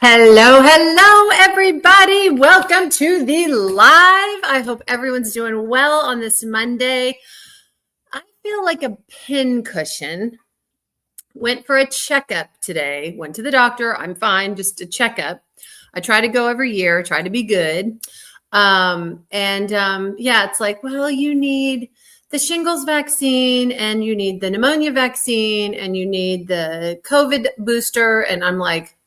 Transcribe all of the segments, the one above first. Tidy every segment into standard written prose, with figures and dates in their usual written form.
Hello, everybody. Welcome to the live. I hope everyone's doing well on this Monday. I feel like a pincushion. Went for a checkup today. Went to the doctor. I'm fine, just a checkup. I try to go every year, try to be good. It's like, well, you need the shingles vaccine and you need the pneumonia vaccine and you need the COVID booster. And I'm like,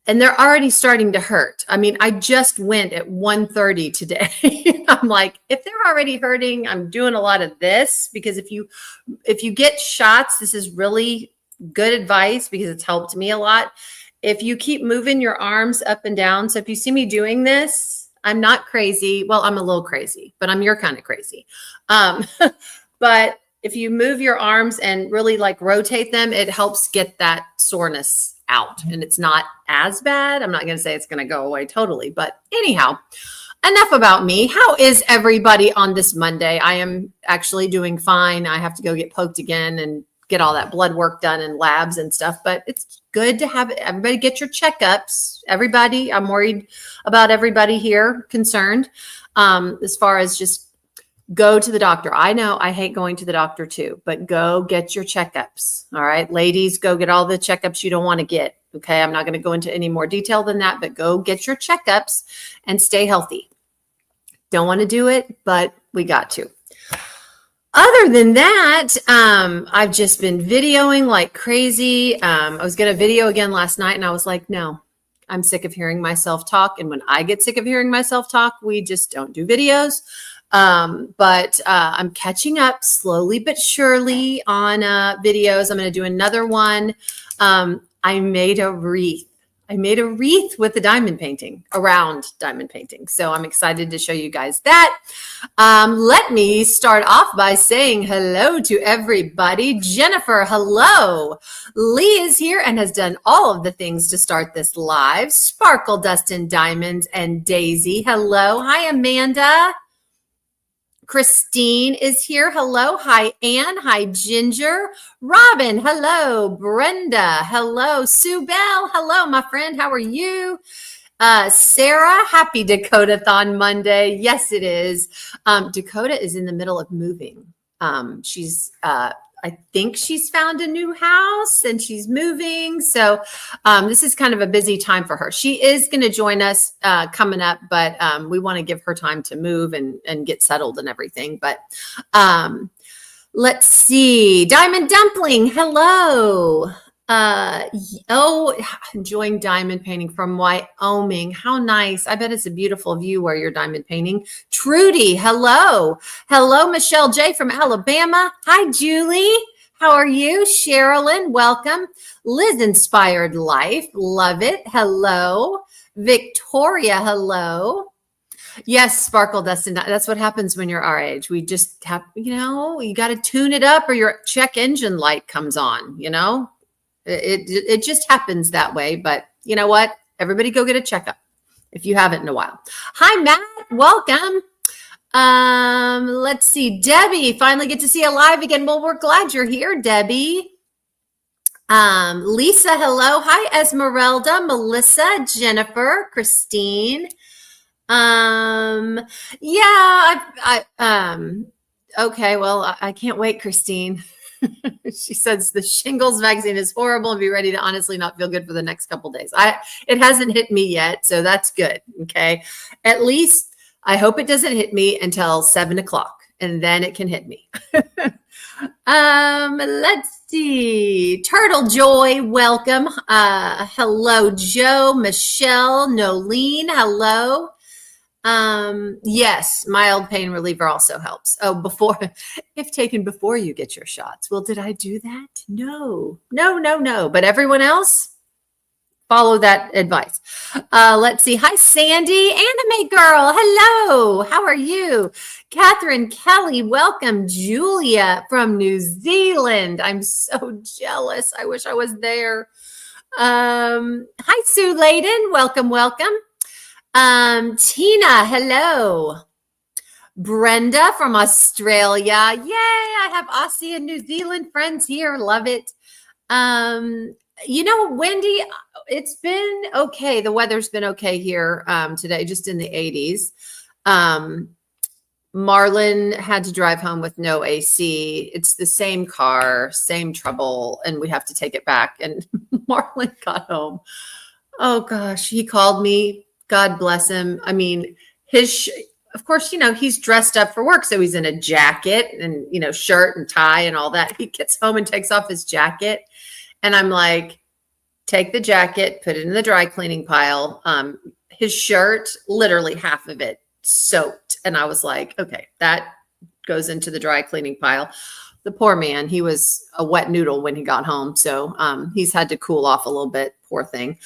and they're already starting to hurt. I mean, I just went at 1:30 today. I'm like, if they're already hurting, I'm doing a lot of this because if you get shots, this is really good advice because it's helped me a lot. If you keep moving your arms up and down. So if you see me doing this, I'm not crazy. Well, I'm a little crazy, but I'm your kind of crazy. But if you move your arms and really like rotate them, it helps get that soreness out and it's not as bad. I'm not going to say it's going to go away totally, but anyhow, enough about me. How is everybody on this Monday? I am actually doing fine. I have to go get poked again and get all that blood work done in labs and stuff, but it's good to have everybody get your checkups. Everybody, I'm worried about everybody here concerned as far as just go to the doctor. I know I hate going to the doctor too, but go get your checkups. All right, ladies, go get all the checkups you don't want to get. Okay, I'm not going to go into any more detail than that, but go get your checkups and stay healthy. Don't want to do it, but we got to. Other than that, I've just been videoing like crazy. I was going to video again last night and I was like, no, I'm sick of hearing myself talk. And when I get sick of hearing myself talk, we just don't do videos. But I'm catching up slowly but surely on videos. I'm going to do another one. I made a wreath. With the diamond painting, around diamond painting. So I'm excited to show you guys that. Let me start off by saying hello to everybody. Jennifer, hello. Lee is here and has done all of the things to start this live. Sparkle, Dust, and Diamonds, and Daisy, hello. Hi, Amanda. Christine is here. Hello. Hi, Anne. Hi, Ginger. Robin. Hello. Brenda. Hello. Sue Bell. Hello, my friend. How are you? Sarah, happy Dakotathon Monday. Yes, it is. Dakota is in the middle of moving. I think she's found a new house and she's moving. So this is kind of a busy time for her. She is going to join us coming up, but we want to give her time to move and get settled and everything. But let's see. Diamond Dumpling, hello. Enjoying diamond painting from Wyoming. How nice. I bet it's a beautiful view where you're diamond painting. Trudy, hello. Hello, Michelle J. from Alabama. Hi, Julie. How are you? Sherilyn, welcome. Liz Inspired Life. Love it. Hello. Victoria, hello. Yes, Sparkle, Dustin. That's what happens when you're our age. We just have, you got to tune it up or your check engine light comes on, It just happens that way, but you know what? Everybody go get a checkup if you haven't in a while. Hi, Matt. Welcome. Let's see. Debbie, finally get to see you live again. Well, we're glad you're here, Debbie. Lisa, hello. Hi, Esmeralda, Melissa, Jennifer, Christine. Okay, well, I can't wait, Christine. She says the shingles vaccine is horrible and be ready to honestly not feel good for the next couple days. It hasn't hit me yet, so that's good. Okay. At least I hope it doesn't hit me until 7:00 and then it can hit me. Let's see. Turtle Joy, welcome. Hello, Joe, Michelle, Nolene, hello. Yes, mild pain reliever also helps. Oh, if taken before you get your shots. Well, did I do that? No. But everyone else, follow that advice. Let's see. Hi, Sandy, anime girl. Hello. How are you? Catherine Kelly, welcome. Julia from New Zealand. I'm so jealous. I wish I was there. Hi, Sue Layden. Welcome. Tina, hello. Brenda from Australia. Yay, I have Aussie and New Zealand friends here. Love it. Wendy, it's been okay. The weather's been okay here today, just in the 80s. Marlon had to drive home with no AC. It's the same car, same trouble, and we have to take it back. And Marlon got home. Oh gosh, he called me. God bless him. I mean, of course, he's dressed up for work. So he's in a jacket and, shirt and tie and all that. He gets home and takes off his jacket. And I'm like, take the jacket, put it in the dry cleaning pile. His shirt, literally half of it soaked. And I was like, okay, that goes into the dry cleaning pile. The poor man, he was a wet noodle when he got home. So he's had to cool off a little bit. Poor thing.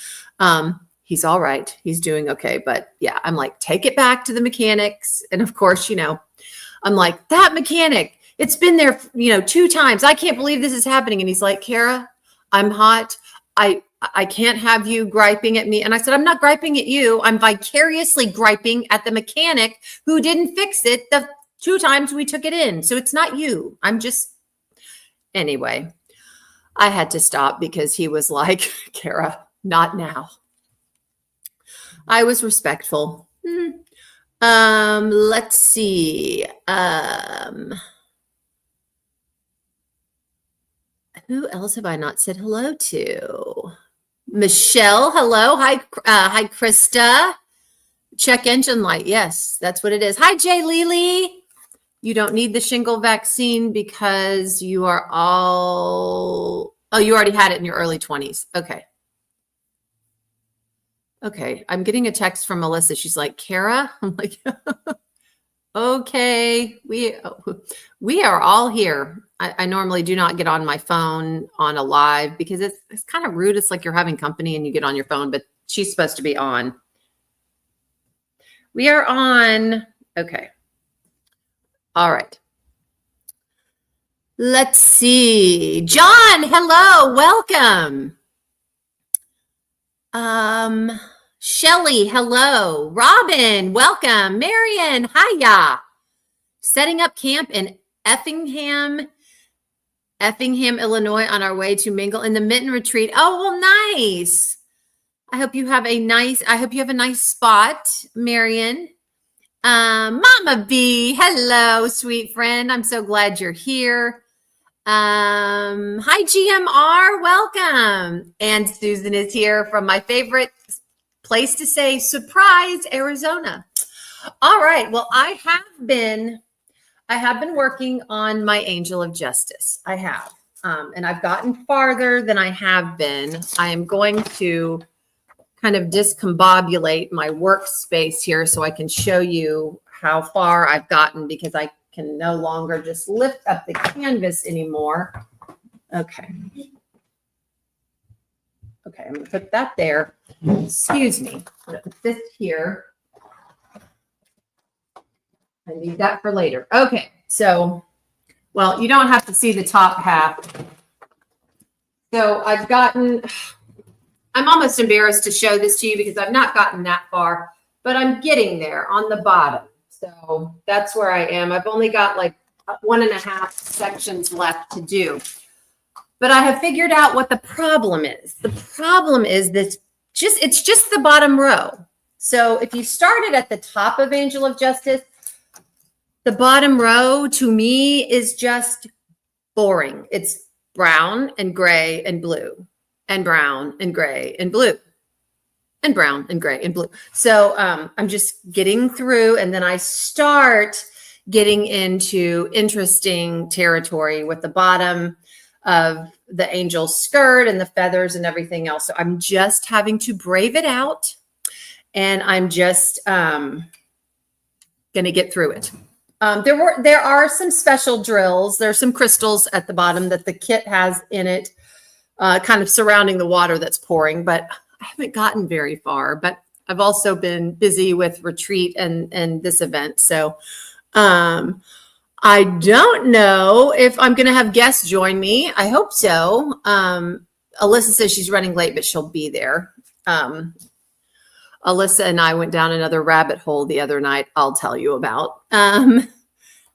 He's all right. He's doing okay. But yeah, I'm like, take it back to the mechanics. And of course, I'm like, that mechanic, it's been there, 2 times. I can't believe this is happening. And he's like, Kara, I'm hot. I can't have you griping at me. And I said, I'm not griping at you. I'm vicariously griping at the mechanic who didn't fix it the 2 times we took it in. So it's not you. Anyway, I had to stop because he was like, Kara, not now. I was respectful. Let's see. Who else have I not said hello to? Michelle, hello. Hi, Krista. Check engine light. Yes, that's what it is. Hi, Jay Lily. You don't need the shingle vaccine because you are you already had it in your early 20s. Okay. I'm getting a text from Melissa. She's like, Kara? I'm like, okay, we are all here. I normally do not get on my phone on a live because it's kind of rude. It's like you're having company and you get on your phone, but she's supposed to be on. We are on. Okay. All right. Let's see. John, hello. Welcome. Shelly, hello. Robin, welcome. Marion, hiya. Setting up camp in Effingham, Illinois on our way to mingle in the Mitten Retreat. Oh, well, nice. I hope you have a nice spot, Marion. Mama B, hello, sweet friend. I'm so glad you're here. Hi, GMR, welcome. And Susan is here from my favorite place to say, Surprise, Arizona. All right. Well, I have been working on my Angel of Justice. I have. And I've gotten farther than I have been. I am going to kind of discombobulate my workspace here so I can show you how far I've gotten because I can no longer just lift up the canvas anymore. Okay. Okay, I'm going to put that there. Excuse me. I'm going to put this here. I need that for later. Okay, so, well, you don't have to see the top half. So I'm almost embarrassed to show this to you because I've not gotten that far, but I'm getting there on the bottom. So that's where I am. I've only got like 1.5 sections left to do. But I have figured out what the problem is. The problem is that it's just the bottom row. So if you started at the top of Angel of Justice, the bottom row to me is just boring. It's brown and gray and blue and brown and gray and blue and brown and gray and blue. So I'm just getting through, and then I start getting into interesting territory with the bottom of the angel skirt and the feathers and everything else. So I'm just having to brave it out, and I'm just going to get through it. There are some special drills. There's some crystals at the bottom that the kit has in it, kind of surrounding the water that's pouring, but I haven't gotten very far. But I've also been busy with retreat and this event. So I don't know if I'm going to have guests join me. I hope so. Alyssa says she's running late, but she'll be there. Alyssa and I went down another rabbit hole the other night I'll tell you about.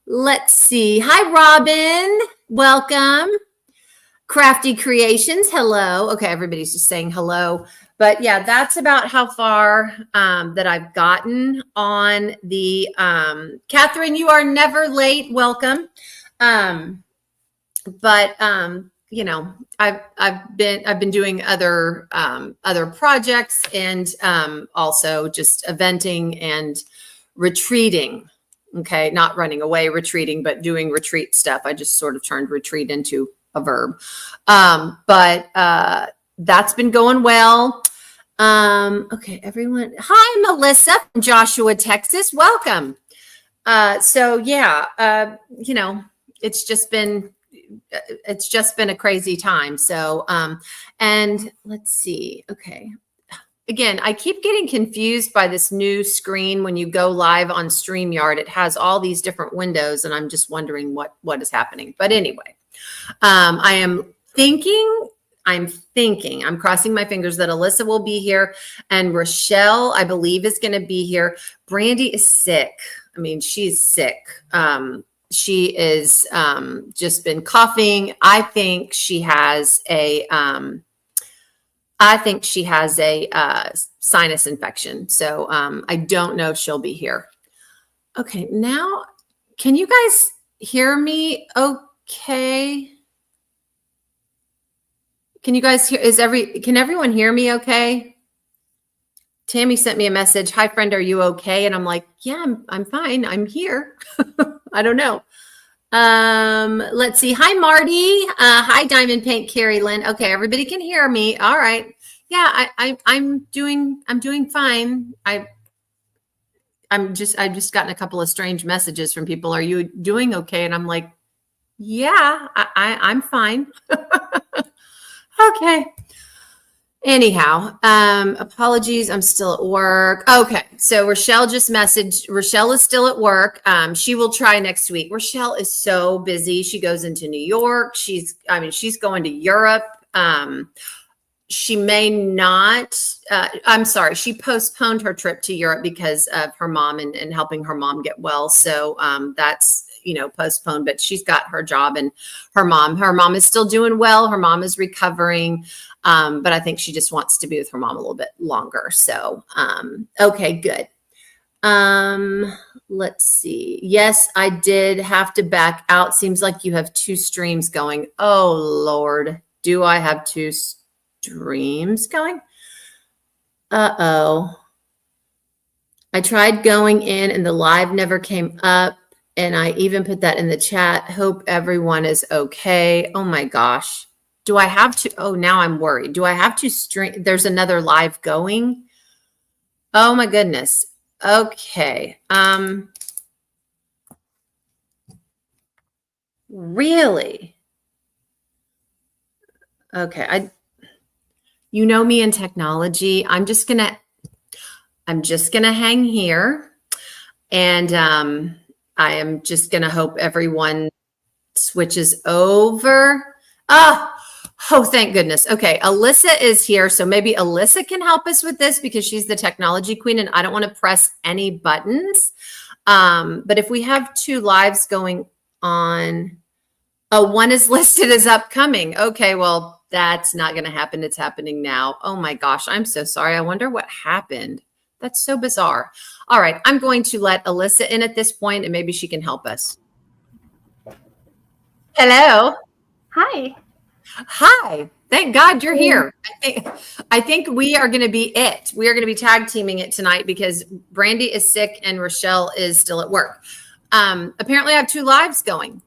Let's see. Hi, Robin. Welcome. Crafty Creations, hello. Okay, everybody's just saying hello. But yeah, that's about how far that I've gotten on the Catherine, you are never late. Welcome. But you know, I've been doing other projects and also just eventing and retreating. Okay, not running away, retreating, but doing retreat stuff. I just sort of turned retreat into a verb. But that's been going well. Okay, everyone. Hi, Melissa from Joshua, Texas. Welcome. So yeah, you know, it's just been a crazy time. So and let's see. Okay. Again, I keep getting confused by this new screen when you go live on StreamYard. It has all these different windows, and I'm just wondering what is happening. But anyway, I'm crossing my fingers that Alyssa will be here, and Rochelle, I believe, is going to be here. Brandy is sick. I mean, she's sick. She is just been coughing. I think she has a sinus infection. So I don't know if she'll be here. Okay, now can you guys hear me okay? Can you guys hear? Can everyone hear me okay? Tammy sent me a message. Hi, friend, are you okay? And I'm like, yeah, I'm fine. I'm here. I don't know. Let's see. Hi, Marty. Hi, Diamond Paint, Carrie Lynn. Okay, everybody can hear me. All right. Yeah, I'm doing fine. I've just gotten a couple of strange messages from people. Are you doing okay? And I'm like, yeah, I'm fine. Okay. Anyhow, apologies. I'm still at work. Okay. So Rochelle just messaged. Rochelle is still at work. She will try next week. Rochelle is so busy. She goes into New York. She's going to Europe. She may not, I'm sorry. She postponed her trip to Europe because of her mom and helping her mom get well. So, that's, postponed, but she's got her job and her mom is still doing well. Her mom is recovering. But I think she just wants to be with her mom a little bit longer. So, okay, good. Let's see. Yes, I did have to back out. Seems like you have 2 streams going. Oh, Lord. Do I have 2 streams going? Uh-oh. I tried going in and the live never came up. And I even put that in the chat. Hope everyone is okay. Oh my gosh. Do I have to? Oh, now I'm worried. Do I have to stream? There's another live going. Oh my goodness. Okay. Really? Okay. You know me in technology. I'm just gonna hang here, and I am just gonna hope everyone switches over. Oh, thank goodness. Okay, Alyssa is here. So maybe Alyssa can help us with this because she's the technology queen and I don't want to press any buttons. But if we have 2 lives going on, one is listed as upcoming. Okay, well, that's not going to happen. It's happening now. Oh my gosh, I'm so sorry. I wonder what happened. That's so bizarre. All right, I'm going to let Alyssa in at this point and maybe she can help us. Hello. Hi. Hi. Thank God you're here. I think we are going to be it. We are going to be tag teaming it tonight because Brandy is sick and Rochelle is still at work. Apparently I have 2 lives going.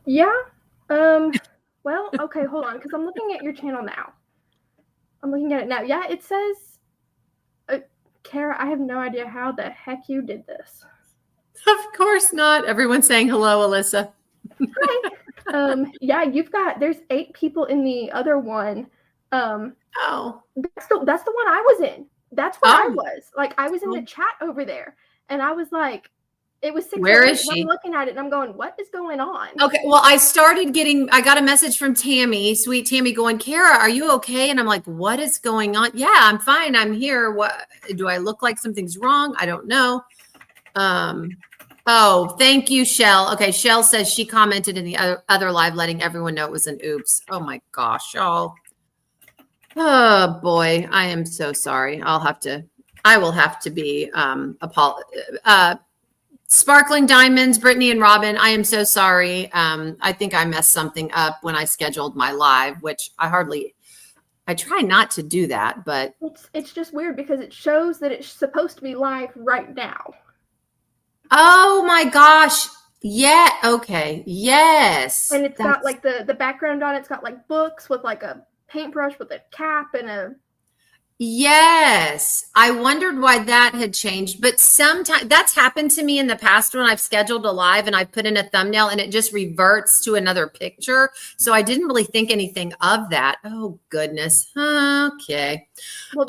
Yeah. Well, okay, hold on, because I'm looking at your channel now. I'm looking at it now. Yeah, it says, Kara, I have no idea how the heck you did this. Of course not. Everyone's saying hello, Alyssa. Hi. Yeah, there's 8 people in the other one. Oh. That's the one I was in. That's where I was. Like, I was in the chat over there, and I was like, it was 6. Where is she? I'm looking at it and I'm going, what is going on? Okay. Well, I got a message from Tammy, sweet Tammy, going, Kara, are you okay? And I'm like, what is going on? Yeah, I'm fine. I'm here. What do I look like something's wrong? I don't know. Oh, thank you, Shell. Okay, Shell says she commented in the other live, letting everyone know it was an oops. Oh my gosh, y'all. Oh boy, I am so sorry. I will have to be Sparkling Diamonds, Brittany and Robin, I am so sorry. I think I messed something up when I scheduled my live, which I try not to do that, but It's just weird because it shows that it's supposed to be live right now. oh my gosh. Yeah. Okay. Yes. And it's got like the background on it's got like books with like a paintbrush with a cap and a Yes. I wondered why that had changed, but sometimes that's happened to me in the past when I've scheduled a live and I put in a thumbnail and it just reverts to another picture. So I didn't really think anything of that. Oh goodness. Okay. well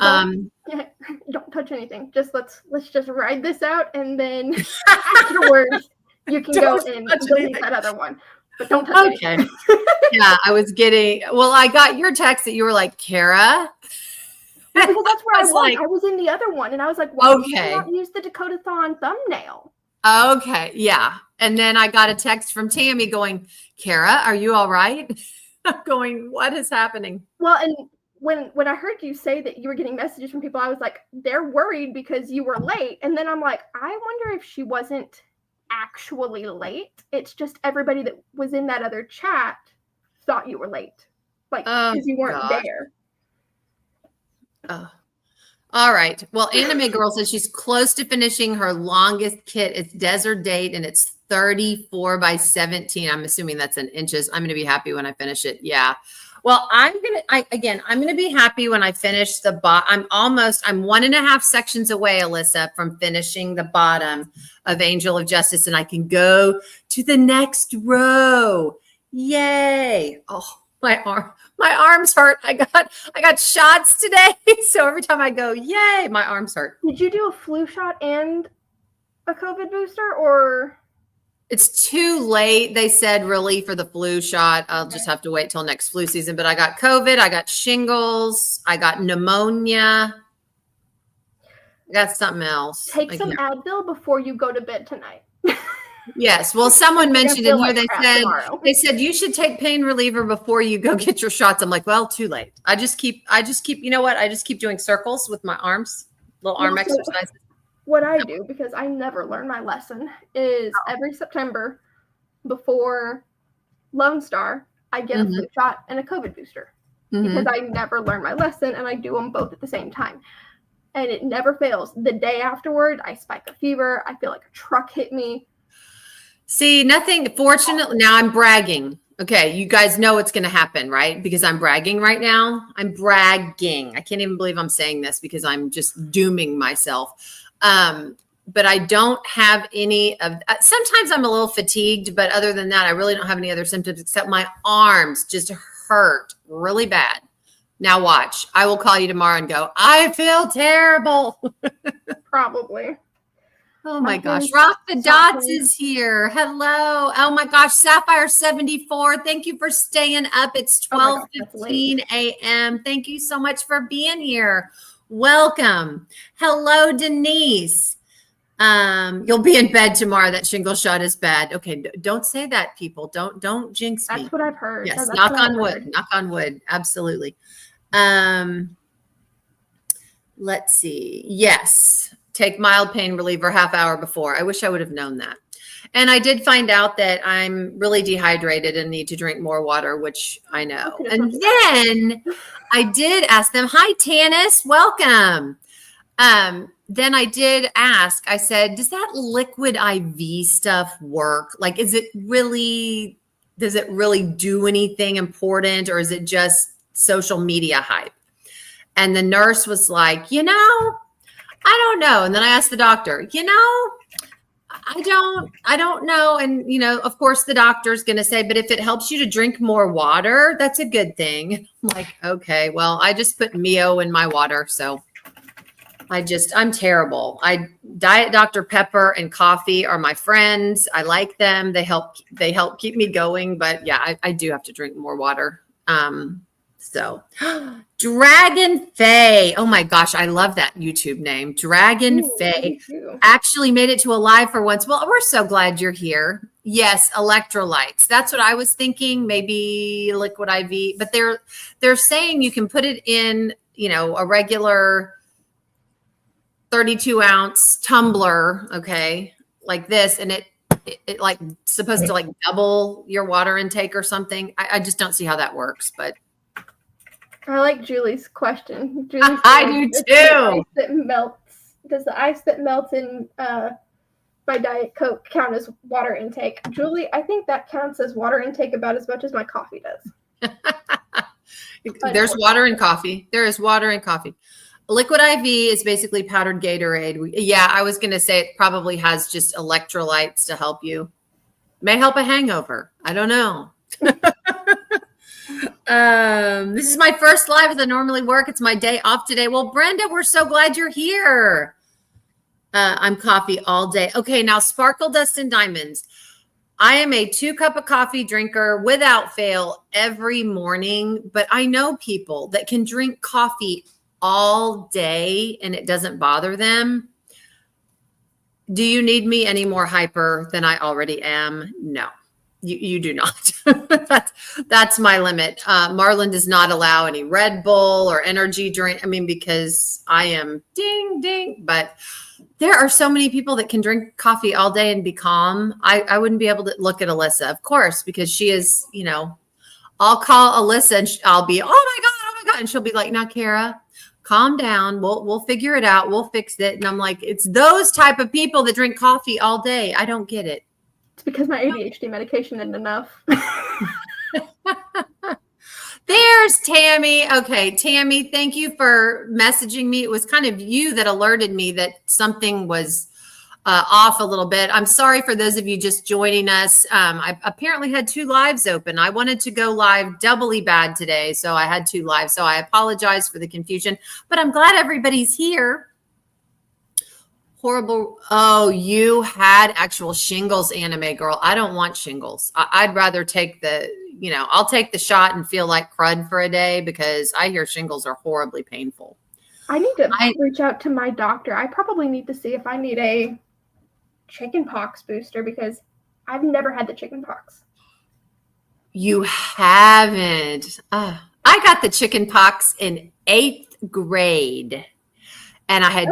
don't touch anything. Just let's just ride this out and then afterwards you can go and delete that other one. But don't touch anything. Yeah, I got your text that you were like, Kara. Because that's where I was. Like, I was in the other one, and I was like, "Why did you not use the Dakotathon thumbnail?" Okay, yeah. And then I got a text from Tammy going, "Kara, are you all right?" I'm going, "What is happening?" Well, and when I heard you say that you were getting messages from people, I was like, "They're worried because you were late." And then I'm like, "I wonder if she wasn't actually late. It's just everybody that was in that other chat thought you were late, like because you weren't there." Oh. All right. Well, Anime Girl says she's close to finishing her longest kit. It's Desert Date and it's 34 by 17. I'm assuming that's in inches. I'm going to be happy when I finish it. Yeah. Well, I'm going to be happy when I finish the bottom. I'm 1.5 sections away, Alyssa, from finishing the bottom of Angel of Justice, and I can go to the next row. Yay. Oh, my arms hurt. I got shots today. So every time I go, yay, my arms hurt. Did you do a flu shot and a COVID booster, or? It's too late, they said, really, for the flu shot. I'll just have to wait till next flu season. But I got COVID, I got shingles, I got pneumonia. I got something else. Take some Advil before you go to bed tonight. Yes. Well, someone mentioned in here, they said you should take pain reliever before you go get your shots. I'm like, well, too late. I just keep, you know what? I just keep doing circles with my arms, little arm exercises. What I do, because I never learn my lesson, is every September before Lone Star, I get a flu shot and a COVID booster because I never learn my lesson and I do them both at the same time. And it never fails. The day afterward, I spike a fever. I feel like a truck hit me. See, nothing. Fortunately, now I'm bragging. Okay, you guys know what's going to happen, right? Because I'm bragging right now. I'm bragging. I can't even believe I'm saying this because I'm just dooming myself. But I don't have any of. Sometimes I'm a little fatigued, but other than that, I really don't have any other symptoms except my arms just hurt really bad. Now watch. I will call you tomorrow and go, I feel terrible. Probably. Oh my gosh. Rock the Dots is here. Hello. Oh my gosh. Sapphire 74. Thank you for staying up. It's 12:15 a.m. Thank you so much for being here. Welcome. Hello, Denise. You'll be in bed tomorrow. That shingle shot is bad. Okay. Don't say that, people. Don't jinx me. That's what I've heard. Yes. Knock on wood. Knock on wood. Absolutely. Let's see. Yes. Take mild pain reliever half hour before. I wish I would have known that. And I did find out that I'm really dehydrated and need to drink more water, which I know. And then I did ask them, hi, Tanis, welcome. Then I did ask, I said, does that liquid IV stuff work? Like, does it really do anything important, or is it just social media hype? And the nurse was like, I don't know. And then I asked the doctor, I don't know. And, of course the doctor's going to say, but if it helps you to drink more water, that's a good thing. I'm like, okay, well, I just put Mio in my water. So I'm terrible. Diet Dr. Pepper and coffee are my friends. I like them. They help keep me going. But yeah, I do have to drink more water. So Dragon Faye. Oh my gosh, I love that YouTube name. Dragon Ooh, Faye me too. actually made it to a live for once. Well, we're so glad you're here. Yes, electrolytes. That's what I was thinking. Maybe liquid IV, but they're saying you can put it in, a regular 32-ounce tumbler, okay, like this, and it like supposed to like double your water intake or something. I just don't see how that works, but I like Julie's question. Julie I do too. Does the ice that melts in my Diet Coke count as water intake? Julie, I think that counts as water intake about as much as my coffee does. There's water in coffee. There is water in coffee. Liquid IV is basically powdered Gatorade. Yeah, I was going to say it probably has just electrolytes to help you. May help a hangover. I don't know. This is my first live as I normally work. It's my day off today. Well, Brenda, we're so glad you're here. I'm coffee all day. Okay, now Sparkle Dust and Diamonds. I am a 2-cup of coffee drinker without fail every morning, but I know people that can drink coffee all day and it doesn't bother them. Do you need me any more hyper than I already am? No, you do not. That's my limit. Marlon does not allow any Red Bull or energy drink. I mean, because I am ding, ding, but there are so many people that can drink coffee all day and be calm. I wouldn't be able to look at Alyssa, of course, because she is, I'll call Alyssa and I'll be, oh my God. And she'll be like, now, Kara, calm down. We'll figure it out. We'll fix it. And I'm like, it's those type of people that drink coffee all day. I don't get it. It's because my ADHD medication isn't enough. There's Tammy. Okay, Tammy, thank you for messaging me. It was kind of you that alerted me that something was off a little bit. I'm sorry for those of you just joining us. I apparently had 2 lives open. I wanted to go live doubly bad today, so I had 2 lives. So I apologize for the confusion, but I'm glad everybody's here. Horrible. Oh, you had actual shingles, anime girl. I don't want shingles. I'd rather take I'll take the shot and feel like crud for a day because I hear shingles are horribly painful. I need to reach out to my doctor. I probably need to see if I need a chickenpox booster because I've never had the chickenpox. You haven't. I got the chickenpox in 8th grade and I had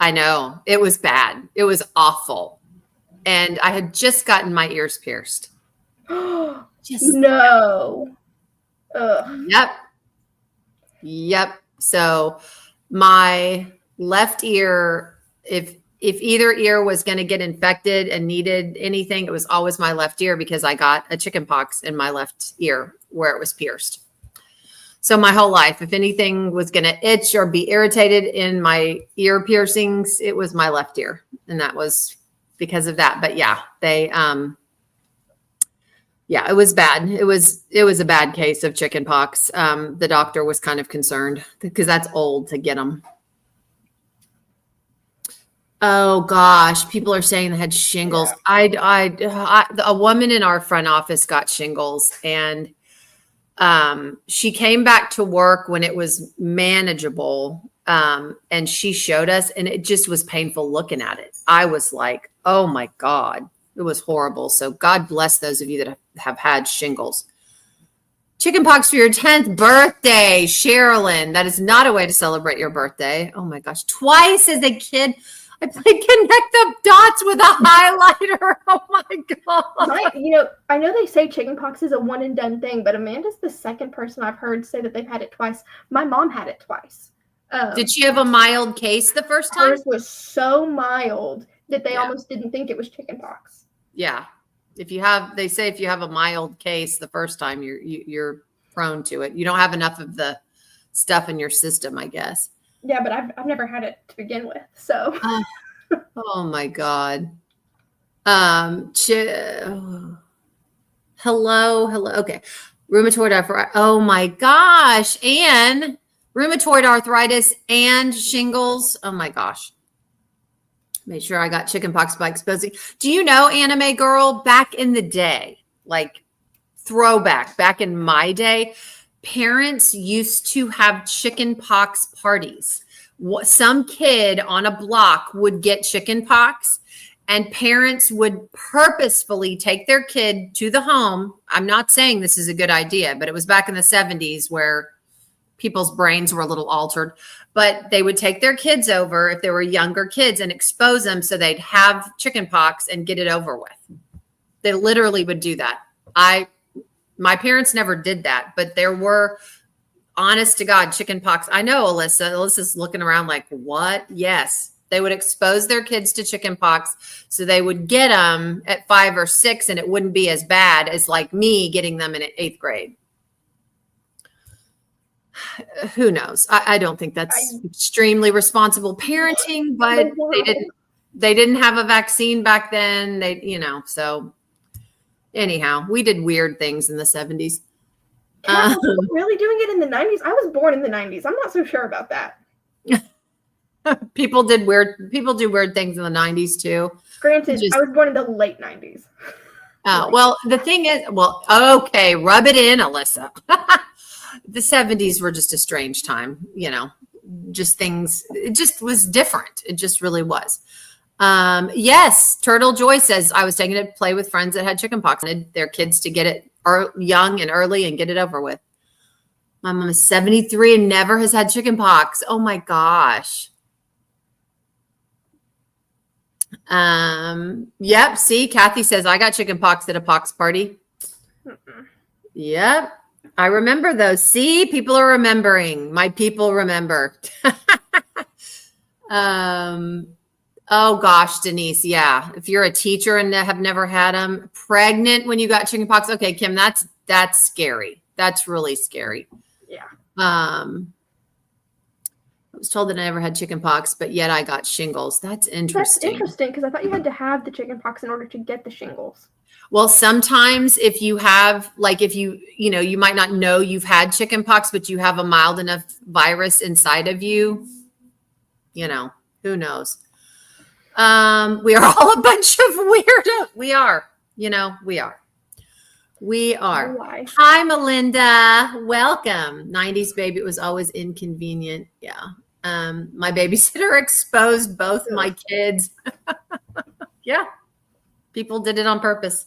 I know it was bad. It was awful. And I had just gotten my ears pierced. No. Ugh. Yep. So my left ear, if either ear was going to get infected and needed anything, it was always my left ear because I got a chickenpox in my left ear where it was pierced. So my whole life, if anything was going to itch or be irritated in my ear piercings, it was my left ear. And that was because of that. But yeah, they, it was bad. It was a bad case of chickenpox. The doctor was kind of concerned because that's old to get them. Oh gosh, people are saying they had shingles. Yeah. A woman in our front office got shingles, and she came back to work when it was manageable, and she showed us, and it just was painful looking at it. I was like, oh my God, it was horrible. So God bless those of you that have had shingles. Chickenpox for your 10th birthday, Sherilyn. That is not a way to celebrate your birthday. Oh my gosh, twice as a kid. I played connect the dots with a highlighter. Oh my God. I know they say chickenpox is a one and done thing, but Amanda's the second person I've heard say that they've had it twice. My mom had it twice. Did she have a mild case the first time? Hers was so mild that they almost didn't think it was chickenpox. Yeah. They say if you have a mild case the first time, you're prone to it. You don't have enough of the stuff in your system, I guess. Yeah, but I've never had it to begin with, so. Oh my God. Hello. Okay. Rheumatoid arthritis. Oh my gosh. And rheumatoid arthritis and shingles. Oh my gosh. Made sure I got chickenpox by exposing. Do you know, anime girl, back in the day, like throwback, back in my day, parents used to have chicken pox parties. Some kid on a block would get chicken pox, and parents would purposefully take their kid to the home. I'm not saying this is a good idea, but it was back in the 70s where people's brains were a little altered. But they would take their kids over if they were younger kids and expose them so they'd have chicken pox and get it over with. They literally would do that. My parents never did that, but there were, honest to God, chicken pox. I know, Alyssa. Alyssa's looking around like, what? Yes. They would expose their kids to chicken pox so they would get them at 5 or 6 and it wouldn't be as bad as like me getting them in 8th grade. Who knows? I don't think that's extremely responsible parenting, but they didn't have a vaccine back then. So anyhow, we did weird things in the 70s. Really doing it in the 90s? I was born in the 90s. I'm not so sure about that. People do weird things in the 90s too. Granted, I was born in the late 90s. Well, the thing is, okay, rub it in, Alyssa. The 70s were just a strange time, just things, it just was different. It just really was. Yes, Turtle Joy says, I was taking it to play with friends that had chickenpox and their kids to get it young and early and get it over with. My mom is 73 and never has had chickenpox. Oh my gosh. Yep. See, Kathy says, I got chickenpox at a pox party. Yep. I remember those. See, people are remembering. My people remember. Oh gosh, Denise. Yeah. If you're a teacher and have never had them, pregnant when you got chickenpox. Okay, Kim, that's scary. That's really scary. Yeah. I was told that I never had chickenpox, but yet I got shingles. That's interesting. That's interesting because I thought you had to have the chickenpox in order to get the shingles. Well, sometimes if you have, like, you might not know you've had chickenpox, but you have a mild enough virus inside of you, who knows? We are all a bunch of weirdos. We are. We are. Why? Hi, Melinda. Welcome. 90s baby. It was always inconvenient. Yeah. My babysitter exposed both my kids. Yeah. People did it on purpose.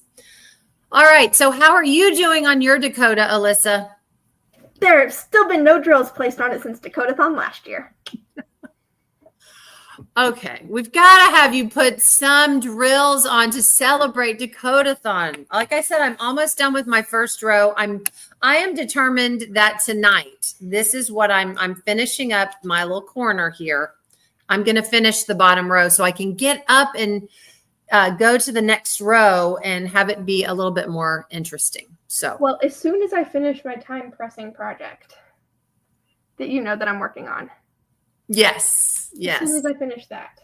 All right. So how are you doing on your Dakota, Alyssa? There have still been no drills placed on it since Dakotathon last year. Okay, we've got to have you put some drills on to celebrate Dakotathon. Like I said, I'm almost done with my first row. I am determined that tonight, this is what I'm finishing up my little corner here. I'm going to finish the bottom row so I can get up and go to the next row and have it be a little bit more interesting. So, well, as soon as I finish my time pressing project that that I'm working on. Yes. As soon as I finish that.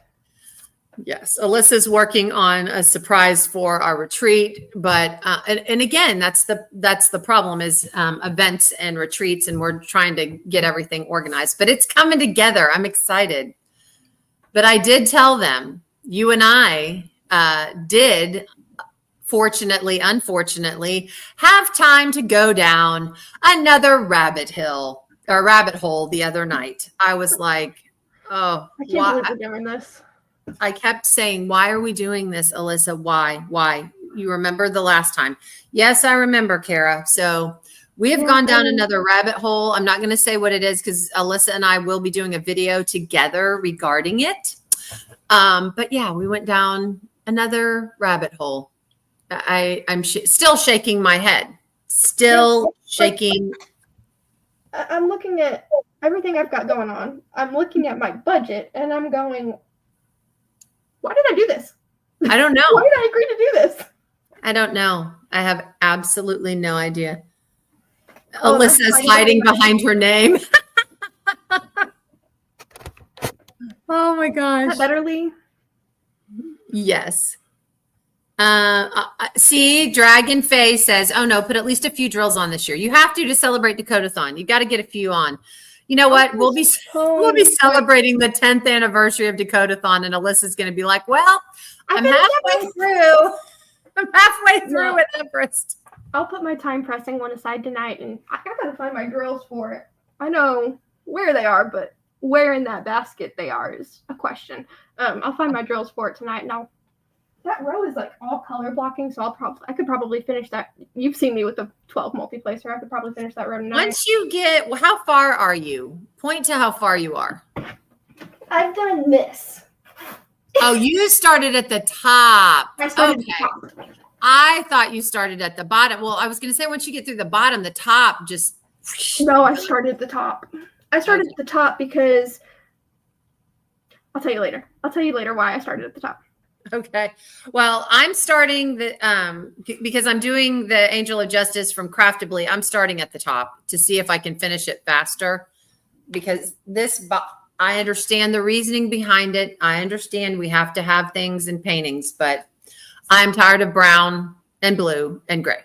Yes. Alyssa's working on a surprise for our retreat, but and again, that's the problem is events and retreats, and we're trying to get everything organized, but it's coming together. I'm excited. But I did tell them, you and I did, fortunately, unfortunately, have time to go down another rabbit hole the other night. I was like, oh, I can't believe we're doing this. I kept saying, why are we doing this, Alyssa? Why? You remember the last time? Yes, I remember, Kara. So we have gone down another rabbit hole. I'm not going to say what it is because Alyssa and I will be doing a video together regarding it. But yeah, we went down another rabbit hole. I'm still shaking my head. Still shaking. I'm looking at everything I've got going on. I'm looking at my budget and I'm going, why did I do this? I don't know. Why did I agree to do this? I don't know. I have absolutely no idea. Alyssa's hiding behind her name. Oh my gosh. Is that better, Lee? Yes. See, Dragon Faye says, oh no, put at least a few drills on this year. You have to celebrate Dakotathon. You got to get a few on. You know what? We'll be celebrating the 10th anniversary of Dakotathon, and Alyssa's going to be like, well, I'm halfway through. I'm halfway through with Everest. I'll put my time pressing one aside tonight, and I gotta find my drills for it. I know where they are, but where in that basket they are is a question. I'll find my drills for it tonight, and that row is like all color blocking, so I could probably finish that. You've seen me with the 12 multiplacer. I could probably finish that row tonight. Once you get, well, how far are you? Point to how far you are. I've done this. Oh, you started at the top. I started at the top. I thought you started at the bottom. Well, I was going to say once you get through the bottom, the top just. No, I started at the top. I started at the top because I'll tell you later. I'll tell you later why I started at the top. Okay. Well, I'm starting the because I'm doing the Angel of Justice from Craftably. I'm starting at the top to see if I can finish it faster because I understand the reasoning behind it. I understand we have to have things in paintings, but I'm tired of brown and blue and gray.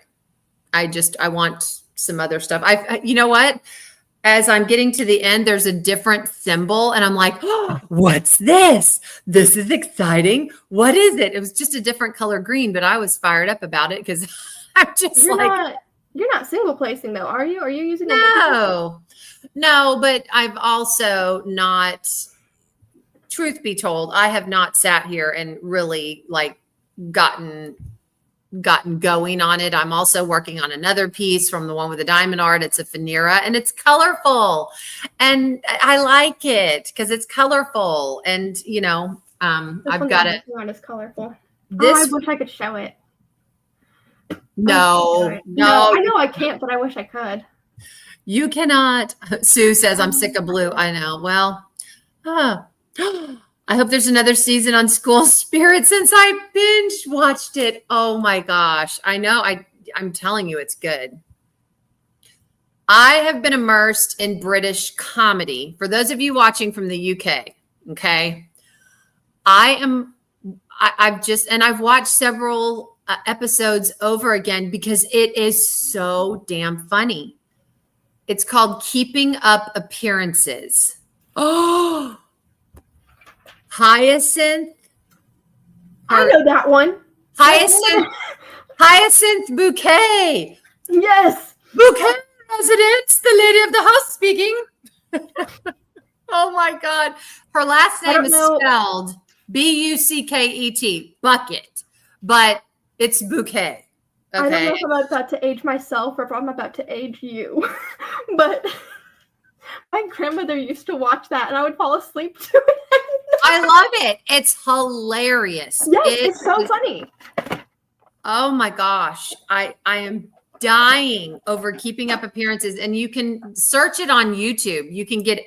I want some other stuff. You know what? As I'm getting to the end, there's a different symbol and I'm like, oh, what's this? This is exciting. What is it? It was just a different color green, but I was fired up about it because I'm just you're not single placing though, are you? Are you using No, but I've also not, truth be told, I have not sat here and really like gotten going on it. I'm also working on another piece from the one with the diamond art. It's a Fanera and it's colorful and I like it because it's colorful and I've got it. It's colorful. This I wish I could show it. No. I know I can't, but I wish I could. You cannot. Sue says I'm sick of blue. I know. Well, I hope there's another season on School Spirit since I binge watched it. Oh my gosh. I know. I'm telling you, it's good. I have been immersed in British comedy. For those of you watching from the UK, okay, I've watched several episodes over again because it is so damn funny. It's called Keeping Up Appearances. Oh, Hyacinth. I know that one. Hyacinth Bouquet. Yes. Bouquet residence, the lady of the house speaking. Oh my God. Her last name is spelled Bucket, bucket, but it's Bouquet. Okay. I don't know if I'm about to age myself or if I'm about to age you, but my grandmother used to watch that and I would fall asleep to it. I love it. It's hilarious. Yes, it's so funny. Oh my gosh. I am dying over Keeping Up Appearances and you can search it on YouTube. You can get,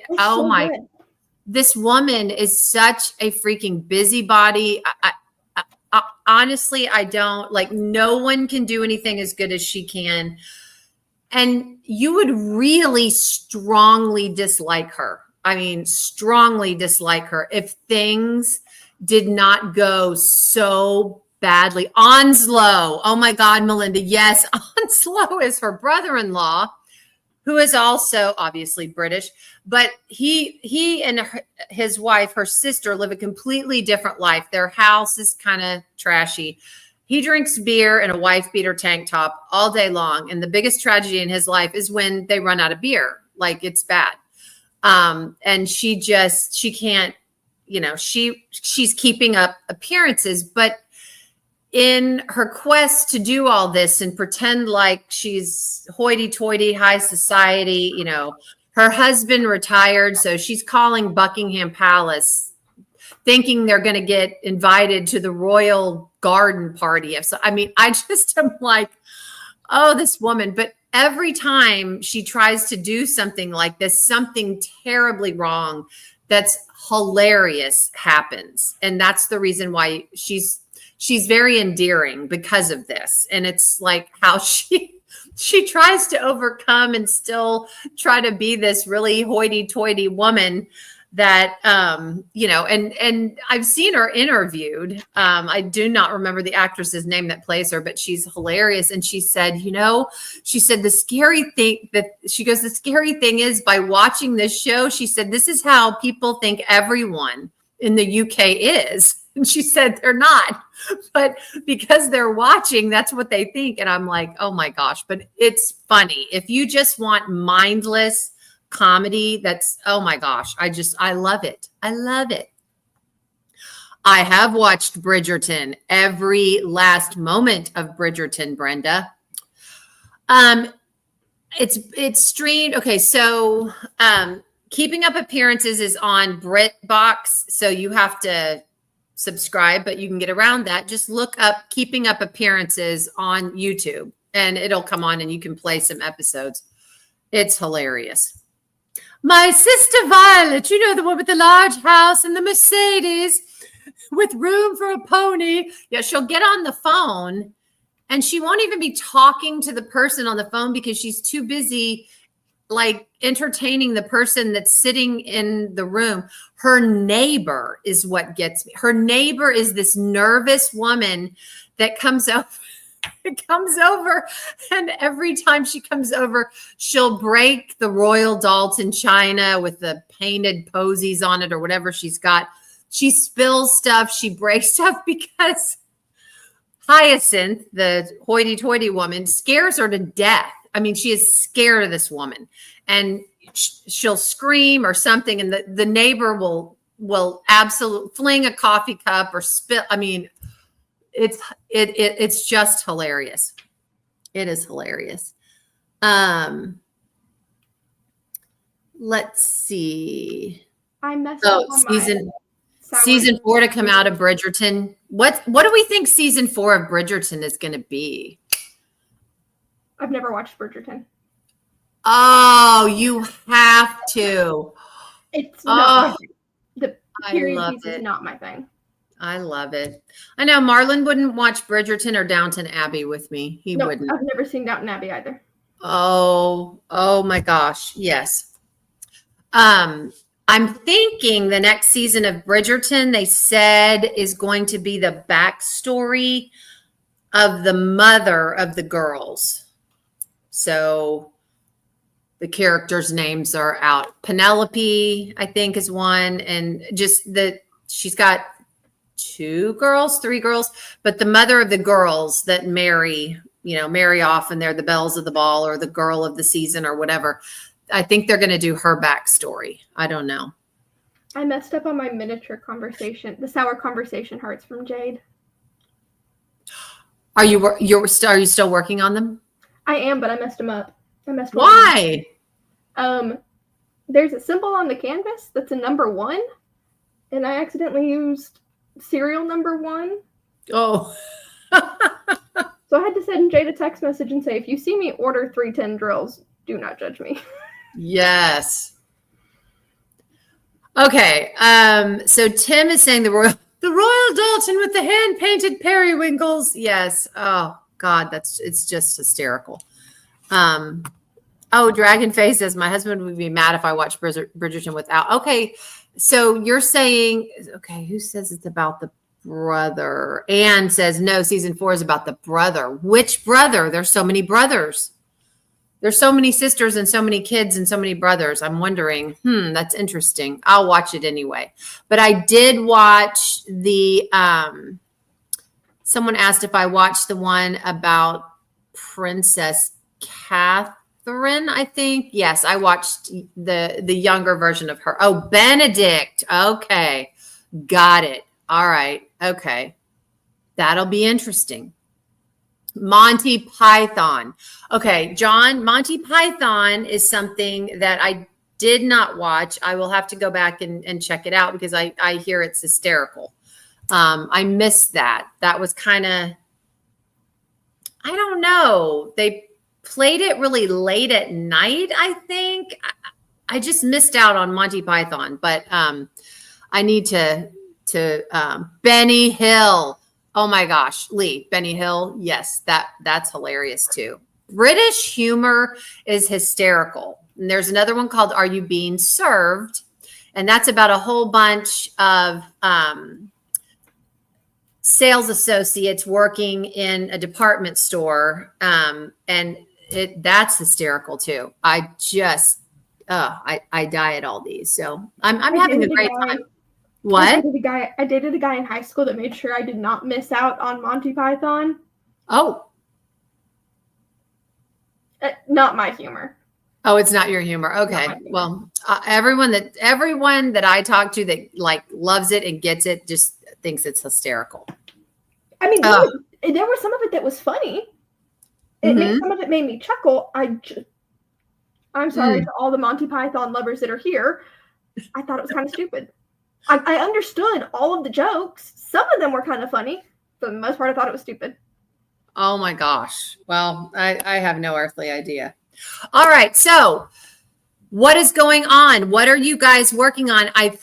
this woman is such a freaking busybody. Honestly, I don't like, no one can do anything as good as she can. And you would really strongly dislike her. I mean, strongly dislike her if things did not go so badly. Onslow. Oh my God, Melinda. Yes, Onslow is her brother-in-law, who is also obviously British, but he and his wife, her sister, live a completely different life. Their house is kind of trashy. He drinks beer in a wife beater tank top all day long. And the biggest tragedy in his life is when they run out of beer. Like, it's bad. And she can't, she's keeping up appearances, but in her quest to do all this and pretend like she's hoity-toity, high society, her husband retired, so she's calling Buckingham Palace thinking they're going to get invited to the royal garden party. I just am like, oh, this woman. But every time she tries to do something like this, something terribly wrong that's hilarious happens. And that's the reason why she's very endearing because of this. And it's like how she tries to overcome and still try to be this really hoity-toity woman that, and I've seen her interviewed. I do not remember the actress's name that plays her, but she's hilarious. And she said, the scary thing is by watching this show, she said, this is how people think everyone in the UK is. And she said they're not, but because they're watching, that's what they think. And I'm like, oh my gosh, but it's funny. If you just want mindless comedy, that's, oh my gosh, I love it. I love it. I have watched Bridgerton, every last moment of Bridgerton, Brenda. It's streamed. Okay, so Keeping Up Appearances is on BritBox, so you have to subscribe, but you can get around that. Just look up Keeping Up Appearances on YouTube, and it'll come on, and you can play some episodes. It's hilarious. My sister Violet, you know, the one with the large house and the Mercedes with room for a pony. Yeah, she'll get on the phone and she won't even be talking to the person on the phone because she's too busy like entertaining the person that's sitting in the room. Her neighbor is what gets me. Her neighbor is this nervous woman that comes over. Comes over, and every time she comes over, she'll break the Royal Dalton china with the painted posies on it or whatever she's got. She spills stuff. She breaks stuff because Hyacinth, the hoity-toity woman, scares her to death. I mean, she is scared of this woman, and she'll scream or something, and the neighbor will absolutely fling a coffee cup or spill. I mean, it's just hilarious. It is hilarious. Let's see. I messed up on season 4 to come out of Bridgerton. What do we think season 4 of Bridgerton is going to be? I've never watched Bridgerton. Oh, you have to. It's not the period piece is not my thing. I love it. I know Marlon wouldn't watch Bridgerton or Downton Abbey with me. He wouldn't. I've never seen Downton Abbey either. Oh my gosh. Yes. I'm thinking the next season of Bridgerton, they said, is going to be the backstory of the mother of the girls. So the characters' names are out. Penelope, I think, is one. And just she's got 3 girls, but the mother of the girls that marry off, and they're the belles of the ball or the girl of the season or whatever. I think they're going to do her backstory. I don't know. I messed up on my miniature conversation, the sour conversation hearts from Jade. Are you still working on them? I am, but I messed them up. Why? There's a symbol on the canvas that's a number 1, and I accidentally used serial number 1. Oh. So I had to send Jade a text message and say, if you see me order 310 drills, do not judge me. Yes. Okay. So Tim is saying the Royal Dalton with the hand-painted periwinkles. Yes. Oh God, it's just hysterical. Dragonface says my husband would be mad if I watched Bridgerton without. Okay. So you're saying, okay, who says it's about the brother? Anne says, no, season 4 is about the brother. Which brother? There's so many brothers. There's so many sisters and so many kids and so many brothers. I'm wondering, that's interesting. I'll watch it anyway. But I did watch someone asked if I watched the one about Princess Catherine, I think. Yes, I watched the younger version of her. Oh, Benedict. Okay. Got it. All right. Okay. That'll be interesting. Monty Python. Okay, John, Monty Python is something that I did not watch. I will have to go back and check it out because I hear it's hysterical. I missed that. That was kind of, I don't know. They played it really late at night, I think. I just missed out on Monty Python, but I need to Benny Hill. Oh my gosh, Lee, Benny Hill. Yes, that's hilarious too. British humor is hysterical. And there's another one called Are You Being Served? And that's about a whole bunch of sales associates working in a department store. And that's hysterical too. I die at all these. So I'm having a great time. What? I dated a guy in high school that made sure I did not miss out on Monty Python. Oh. Not my humor. Oh, it's not your humor. Okay. Well, everyone that I talk to that like loves it and gets it just thinks it's hysterical. I mean, there was some of it that was funny. Some of it made me chuckle. I'm sorry to all the Monty Python lovers that are here. I thought it was kind of stupid. I understood all of the jokes. Some of them were kind of funny, but for the most part, I thought it was stupid. Oh my gosh. Well, I have no earthly idea. All right. So what is going on? What are you guys working on? I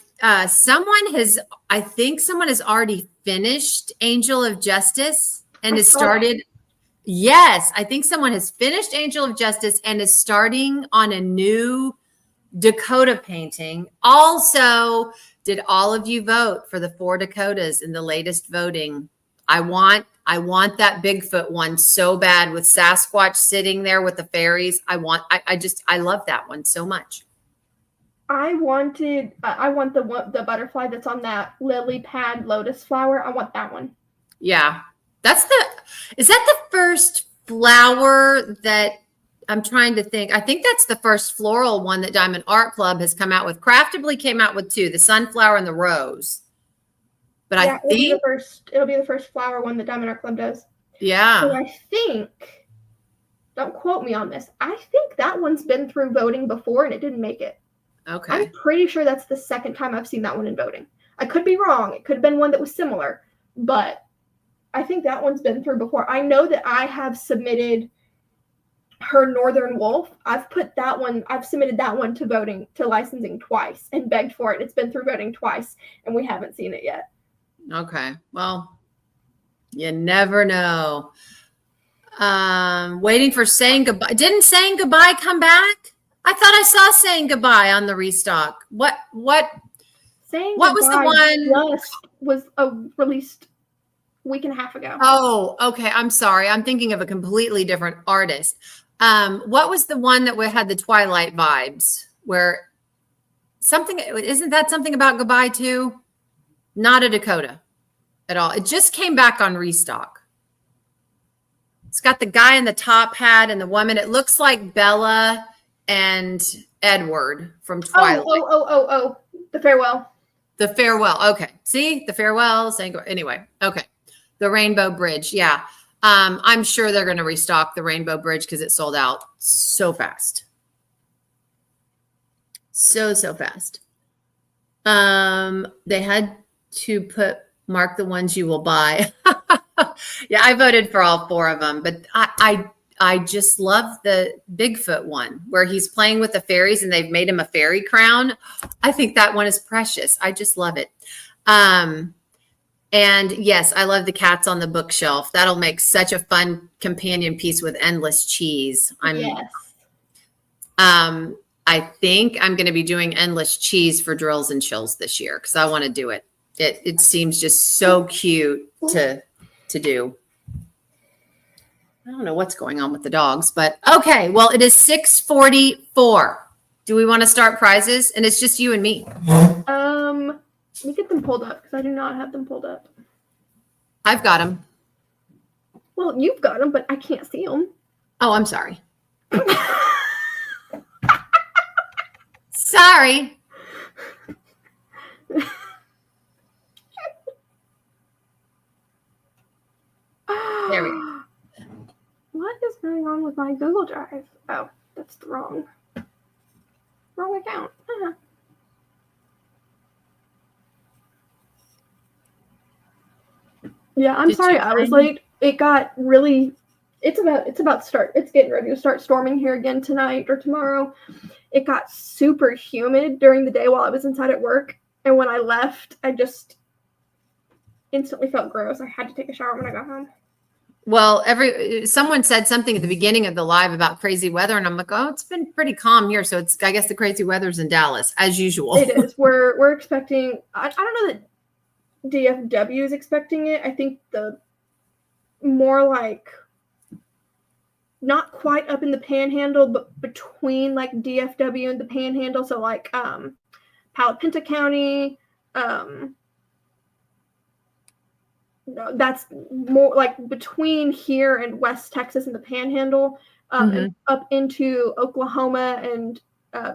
think someone has already finished Angel of Justice and has started. Yes, I think someone has finished Angel of Justice and is starting on a new Dakota painting. Also, did all of you vote for the 4 Dakotas in the latest voting? I want that Bigfoot one so bad with Sasquatch sitting there with the fairies. I love that one so much. I want the butterfly that's on that lily pad lotus flower. I want that one. Yeah. Is that the first flower that I'm trying to think? I think that's the first floral one that Diamond Art Club has come out with. Craftably came out with 2, the sunflower and the rose. But yeah, it'll be the first flower one that Diamond Art Club does. Yeah. So I think, don't quote me on this, I think that one's been through voting before and it didn't make it. Okay. I'm pretty sure that's the second time I've seen that one in voting. I could be wrong. It could have been one that was similar, but I think that one's been through before. I know that I have submitted her Northern Wolf. I've submitted that one to voting, to licensing twice and begged for it. It's been through voting twice and we haven't seen it yet. Okay. Well, you never know. Waiting for Saying Goodbye. Didn't Saying Goodbye come back? I thought I saw Saying Goodbye on the restock. What Saying what was the one? Was released a week and a half ago. Oh, okay. I'm sorry. I'm thinking of a completely different artist. What was the one that had the Twilight vibes? Where isn't that something about goodbye too? Not a Dakota at all. It just came back on restock. It's got the guy in the top hat and the woman. It looks like Bella and Edward from Twilight. Oh, the farewell. The farewell. Okay. See, the farewell. Anyway. Okay. The Rainbow Bridge. Yeah. I'm sure they're going to restock the Rainbow Bridge because it sold out so fast. So fast. They had to mark the ones you will buy. Yeah, I voted for all 4 of them, but I just love the Bigfoot one where he's playing with the fairies and they've made him a fairy crown. I think that one is precious. I just love it. And yes, I love the cats on the bookshelf. That'll make such a fun companion piece with endless cheese. Yes. I think I'm going to be doing endless cheese for drills and chills this year because I want to do it. It seems just so cute to do. I don't know what's going on with the dogs, but okay. Well, it is 6:44. Do we want to start prizes? And it's just you and me. Let me get them pulled up because I do not have them pulled up. I've got them. Well, you've got them, but I can't see them. Oh, I'm sorry. Sorry. There we go. What is going on with my Google Drive? Oh, that's the wrong account. Yeah, I'm sorry. I was late. It got really. It's about to start. It's getting ready to start storming here again tonight or tomorrow. It got super humid during the day while I was inside at work, and when I left, I just instantly felt gross. I had to take a shower when I got home. Well, someone said something at the beginning of the live about crazy weather, and I'm like, oh, it's been pretty calm here. So I guess the crazy weather's in Dallas as usual. It is. We're expecting. I don't know that DFW is expecting it. I think the more like not quite up in the Panhandle, but between like DFW and the Panhandle. So like Palo Pinto County, That's more like between here and West Texas and the Panhandle, and up into Oklahoma and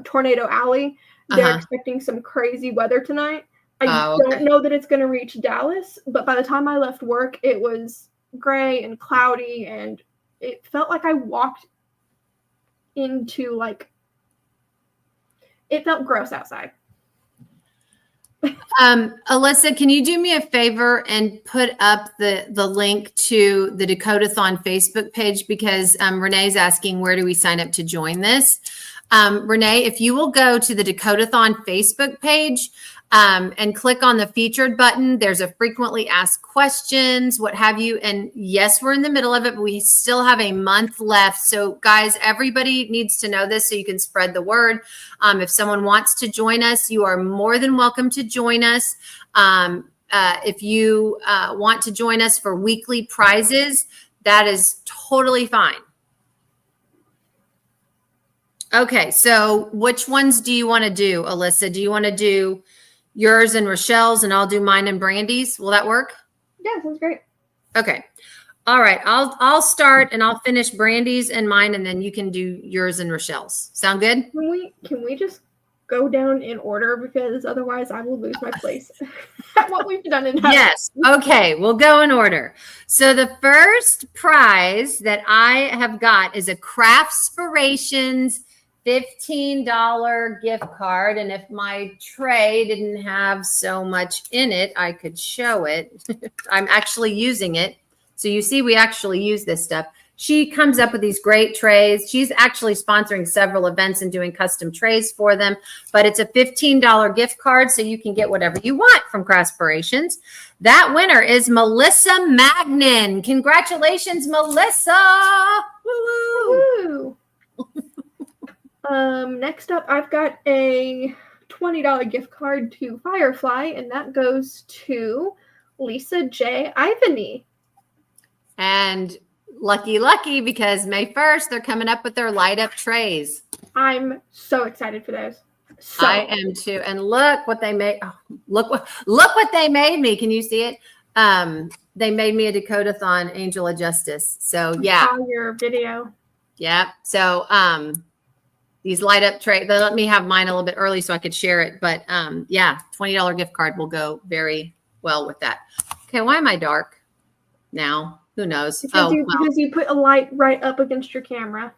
Tornado Alley. They're expecting some crazy weather tonight. I don't know that it's going to reach Dallas, but by the time I left work, it was gray and cloudy, and it felt like I walked into it felt gross outside. Alyssa, can you do me a favor and put up the link to the Dakotathon Facebook page, because Renee's asking, where do we sign up to join this? Renee, if you will go to the Dakotathon Facebook page and click on the featured button, there's a frequently asked questions, what have you. And yes, we're in the middle of it, but we still have a month left. So guys, everybody needs to know this so you can spread the word. If someone wants to join us, you are more than welcome to join us. If you want to join us for weekly prizes, that is totally fine. Okay, so which ones do you want to do, Alyssa? Do you want to do yours and Rochelle's, and I'll do mine and Brandy's? Will that work? Yeah, sounds great. Okay. All right. I'll start and I'll finish Brandy's and mine, and then you can do yours and Rochelle's. Sound good? Can we just go down in order, because otherwise I will lose my place at what we've done in that. Yes. Okay. We'll go in order. So the first prize that I have got is a Craftspirations $15 gift card. And if my tray didn't have so much in it, I could show it. I'm actually using it. So you see, we actually use this stuff. She comes up with these great trays. She's actually sponsoring several events and doing custom trays for them, but it's a $15 gift card, so you can get whatever you want from Craftspirations. That winner is Melissa Magnin. Congratulations, Melissa. Woo-hoo. Next up, I've got a $20 gift card to Firefly, and that goes to Lisa J. Ivany. And lucky, because May 1st, they're coming up with their light up trays. I'm so excited for those. I am too. And look what they made. Oh, look what they made me. Can you see it? They made me a Dakotathon Angel of Justice. So yeah. I saw your video. Yeah. So these light up trays, they let me have mine a little bit early so I could share it. But yeah, $20 gift card will go very well with that. Okay, why am I dark now? Who knows? Because you put a light right up against your camera.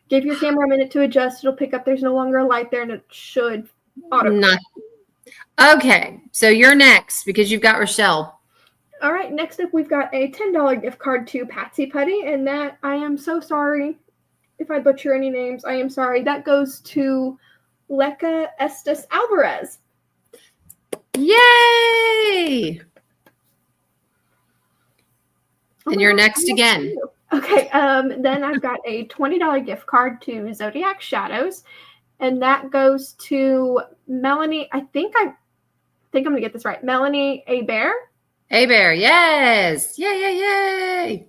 Give your camera a minute to adjust. It'll pick up there's no longer a light there, and it should auto. Okay, so you're next because you've got Rochelle. All right, next up we've got a $10 gift card to Patsy Putty, and that, I am so sorry if I butcher any names. I am sorry. That goes to Leca Estes Alvarez. Yay! And you're next again. Okay, then I've got a $20 gift card to Zodiac Shadows, and that goes to Melanie. I think I'm gonna get this right. Melanie Abear. Abear, yes. Yay.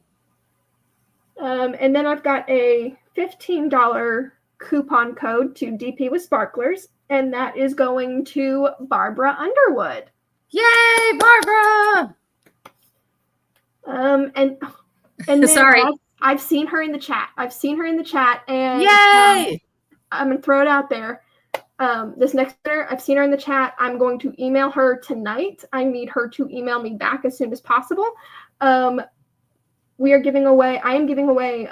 And then I've got a $15 coupon code to DP with Sparklers, and that is going to Barbara Underwood. Yay, Barbara! And sorry, I've seen her in the chat. And yay! I'm gonna throw it out there. This next winner, I've seen her in the chat. I'm going to email her tonight. I need her to email me back as soon as possible. I am giving away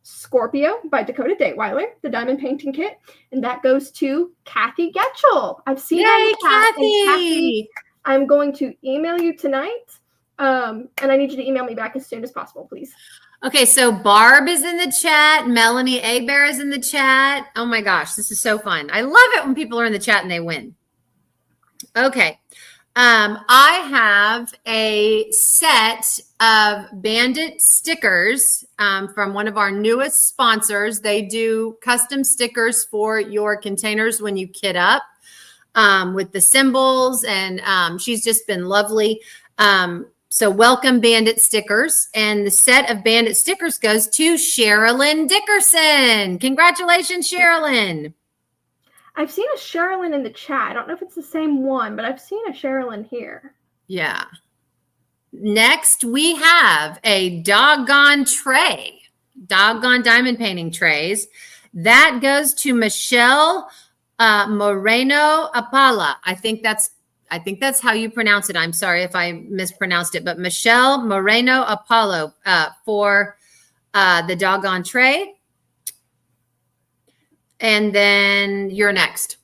Scorpio by Dakota Dateweiler, the diamond painting kit, and that goes to Kathy Getchell. I've seen her in the chat. Kathy, I'm going to email you tonight. And I need you to email me back as soon as possible, please. Okay, so Barb is in the chat. Melanie Abear is in the chat. Oh my gosh, this is so fun. I love it when people are in the chat and they win. Okay. I have a set of Bandit stickers from one of our newest sponsors. They do custom stickers for your containers when you kit up with the symbols, and she's just been lovely. So welcome, Bandit stickers. And the set of Bandit stickers goes to Sherilyn Dickerson. Congratulations, Sherilyn. I've seen a Sherilyn in the chat. I don't know if it's the same one, but I've seen a Sherilyn here. Yeah. Next, we have a doggone tray, doggone diamond painting trays. That goes to Michelle Moreno Apala. I think that's how you pronounce it. I'm sorry if I mispronounced it, but Michelle Moreno Apollo for the doggone tray. And then you're next.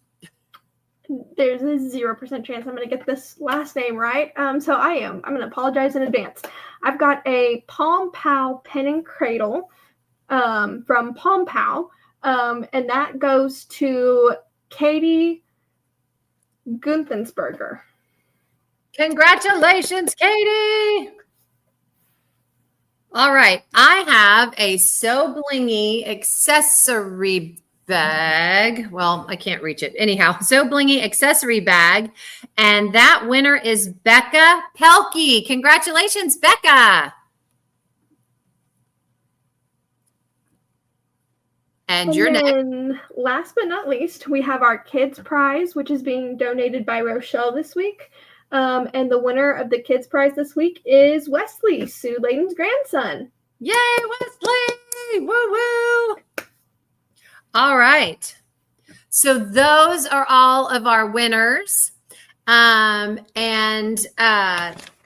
There's a 0% chance I'm going to get this last name right. So I am. I'm going to apologize in advance. I've got a Palm Pow pen and cradle from Palm Pow. And that goes to Katie Gunthensberger. Congratulations, Katie. All right. I have a So Blingy accessory bag. Well, I can't reach it. Anyhow, So Blingy accessory bag. And that winner is Becca Pelkey. Congratulations, Becca. And you're next. Last but not least, we have our kids prize, which is being donated by Rochelle this week. And the winner of the kids prize this week is Wesley, Sue Layden's grandson. Yay, Wesley! Woo woo! All right. So those are all of our winners.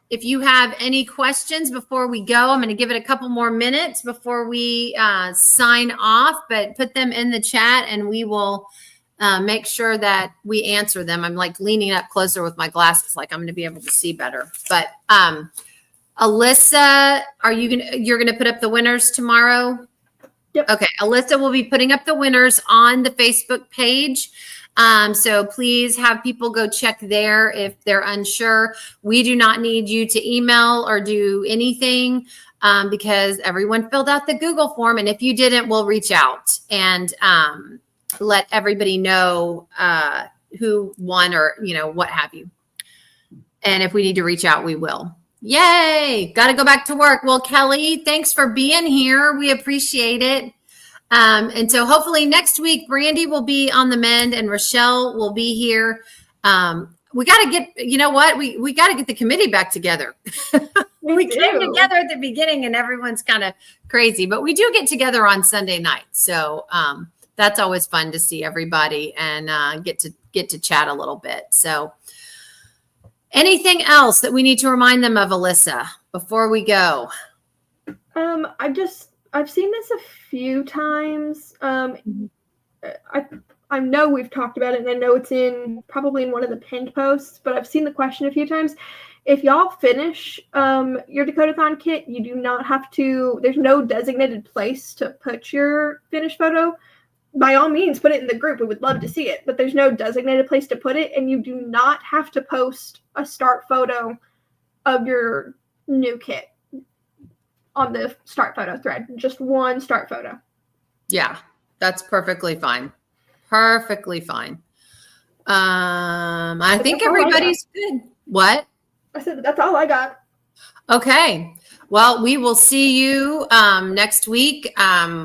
If you have any questions before we go, I'm going to give it a couple more minutes before we sign off, but put them in the chat and we will make sure that we answer them. I'm like leaning up closer with my glasses, like I'm going to be able to see better. But Alyssa, you're going to put up the winners tomorrow? Yep. Okay. Alyssa will be putting up the winners on the Facebook page. So please have people go check there if they're unsure. We do not need you to email or do anything because everyone filled out the Google form. And if you didn't, we'll reach out and let everybody know who won or, what have you. And if we need to reach out, we will. Yay. Got to go back to work. Well, Kelly, thanks for being here. We appreciate it. And so hopefully next week, Brandy will be on the mend and Rochelle will be here. We got to get, we got to get the committee back together. We came together at the beginning and everyone's kind of crazy, but we do get together on Sunday night. So, that's always fun to see everybody and, get to chat a little bit. So anything else that we need to remind them of, Alyssa, before we go? I've seen this a few times. I know we've talked about it, and I know it's probably in one of the pinned posts, but I've seen the question a few times. If y'all finish your Dakotathon kit, you do not have to, there's no designated place to put your finished photo. By all means, put it in the group. We would love to see it, but there's no designated place to put it, and you do not have to post a start photo of your new kit on the start photo thread. Just one start photo. Yeah, that's perfectly fine. Perfectly fine. I think everybody's good. What? I said that's all I got. Okay. Well, we will see you next week.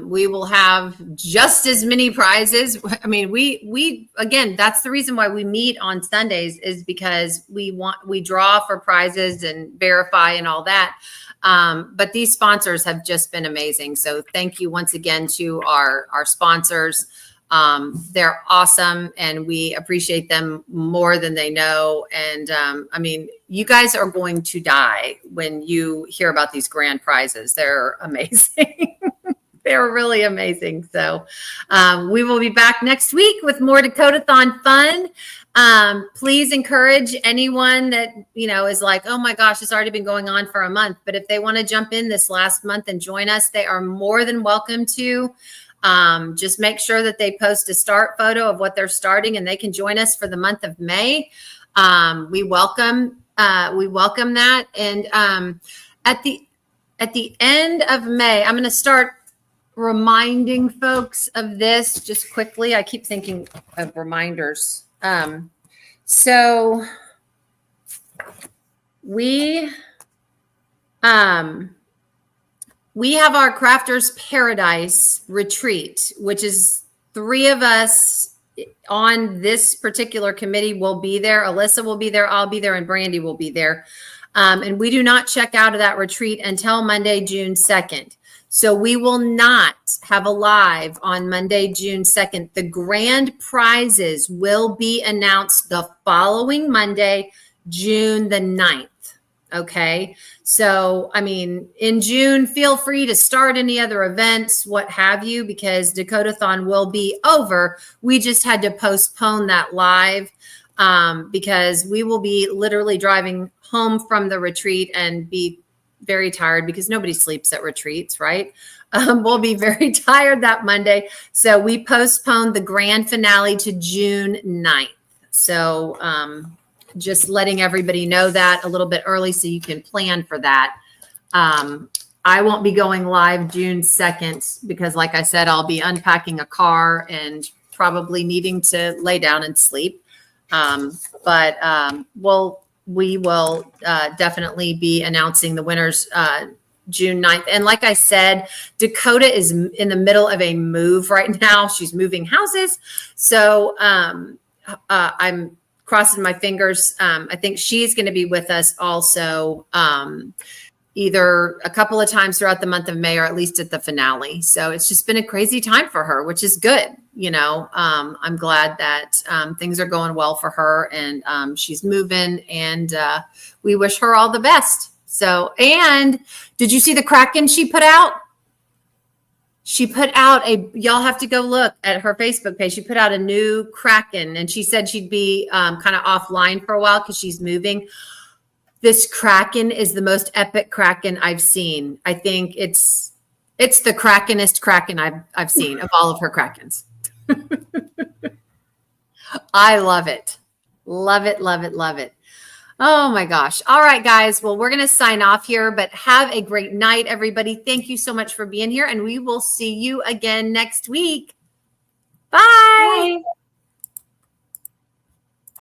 We will have just as many prizes. I mean, we again, that's the reason why we meet on Sundays is because we draw for prizes and verify and all that. But these sponsors have just been amazing. So thank you once again to our sponsors. They're awesome and we appreciate them more than they know. And I mean, you guys are going to die when you hear about these grand prizes. They're amazing. They're really amazing. So we will be back next week with more Dakotathon fun. Please encourage anyone that, is like, oh my gosh, it's already been going on for a month. But if they want to jump in this last month and join us, they are more than welcome to. Just make sure that they post a start photo of what they're starting and they can join us for the month of May. We welcome that. And at the end of May, I'm going to start reminding folks of this just quickly. I keep thinking of reminders. So we have our Crafters Paradise retreat, which is 3 of us on this particular committee will be there. Alyssa will be there. I'll be there, and Brandy will be there. And we do not check out of that retreat until Monday, June 2nd. So we will not have a live on Monday, June 2nd. The grand prizes will be announced the following Monday, June the 9th. Okay. So, I mean, in June, feel free to start any other events, what have you, because Dakotathon will be over. We just had to postpone that live because we will be literally driving home from the retreat and be very tired because nobody sleeps at retreats, right? We'll be very tired that Monday. So we postponed the grand finale to June 9th. So just letting everybody know that a little bit early so you can plan for that. I won't be going live June 2nd because, like I said, I'll be unpacking a car and probably needing to lay down and sleep. We will definitely be announcing the winners June 9th. And like I said, Dakota is in the middle of a move right now. She's moving houses. So I'm crossing my fingers. I think she's going to be with us also either a couple of times throughout the month of May or at least at the finale. So it's just been a crazy time for her, which is good. I'm glad that things are going well for her and she's moving and we wish her all the best. So, and did you see the Kraken she put out? She put out y'all have to go look at her Facebook page. She put out a new Kraken and she said she'd be kind of offline for a while because she's moving. This Kraken is the most epic Kraken I've seen. I think it's the Krakenest Kraken I've seen of all of her Krakens. I love it. Love it, love it, love it. Oh my gosh. All right, guys. Well, we're going to sign off here, but have a great night, everybody. Thank you so much for being here, and we will see you again next week. Bye. Bye.